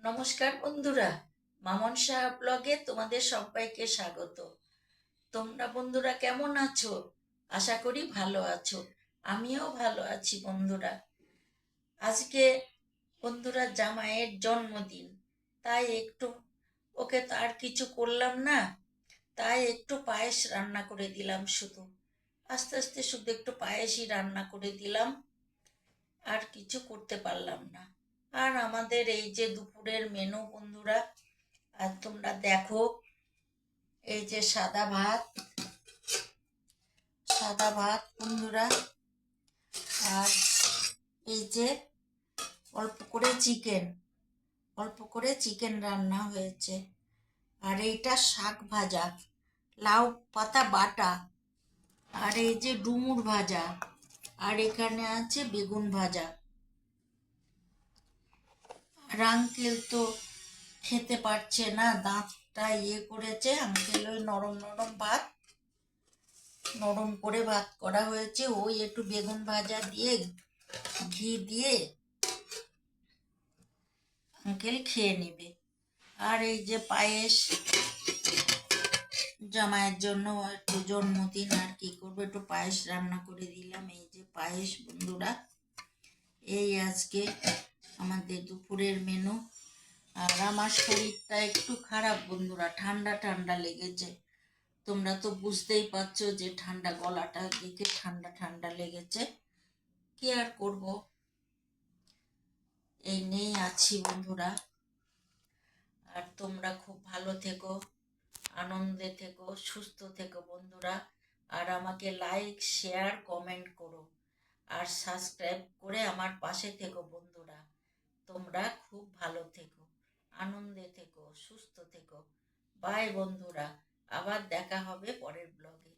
নমস্কার বন্ধুরা, মামন সাহা ব্লগে তোমাদের সবাইকে স্বাগত। তোমরা বন্ধুরা কেমন আছো? আশা করি ভালো আছো। আমিও ভালো আছি বন্ধুরা। আজকে বন্ধুরা জামাইয়ের জন্মদিন, তাই একটু ওকে তো আর কিছু করলাম না, তাই একটু পায়েস রান্না করে দিলাম। শুধু আস্তে আস্তে শুধু একটু পায়েসই রান্না করে দিলাম, আর কিছু করতে পারলাম না। আর আমাদের এই যে দুপুরের মেনু বন্ধুরা, আর তোমরা দেখো, এই যে সাদা ভাত বন্ধুরা, আর এই যে অল্প করে চিকেন রান্না হয়েছে, আর এইটা শাক ভাজা, লাউ পাতা বাটা, আর এই যে ডুমুর ভাজা, আর এখানে আছে বেগুন ভাজা। আর আঙ্কেল তো খেতে পারছে না, দাঁতটা করেছে। আঙ্কেল ওই নরম নরম ভাত, নরম করে ভাত করা হয়েছে, ওই একটু বেগুন ভাজা দিয়ে ঘি দিয়ে আঙ্কেল খেয়ে নেবে। আর এই যে পায়েস, জামাইয়ের জন্য একটু জন্মদিন, আর কি করবো, একটু পায়েস রান্না করে দিলাম। এই যে পায়েস বন্ধুরা, এই আজকে আমাদের দুপুরের মেনু। আর আমার শরীরটা একটু খারাপ বন্ধুরা, ঠান্ডা ঠান্ডা লেগেছে। তোমরা তো বুঝতেই পারছো যে ঠান্ডা, গলাটা দিকে ঠান্ডা ঠান্ডা লেগেছে। কি আর করব, এই নিয়েই আছি বন্ধুরা। আর তোমরা খুব ভালো থেকো, আনন্দে থেকো, সুস্থ থেকো বন্ধুরা। আর আমাকে লাইক, শেয়ার, কমেন্ট করো, আর সাবস্ক্রাইব করে আমার পাশে থেকো বন্ধুরা। তোমরা খুব ভালো থেকো, আনন্দে থেকো, সুস্থ থেকো। বাই বন্ধুরা, আবার দেখা হবে পরের ব্লগে।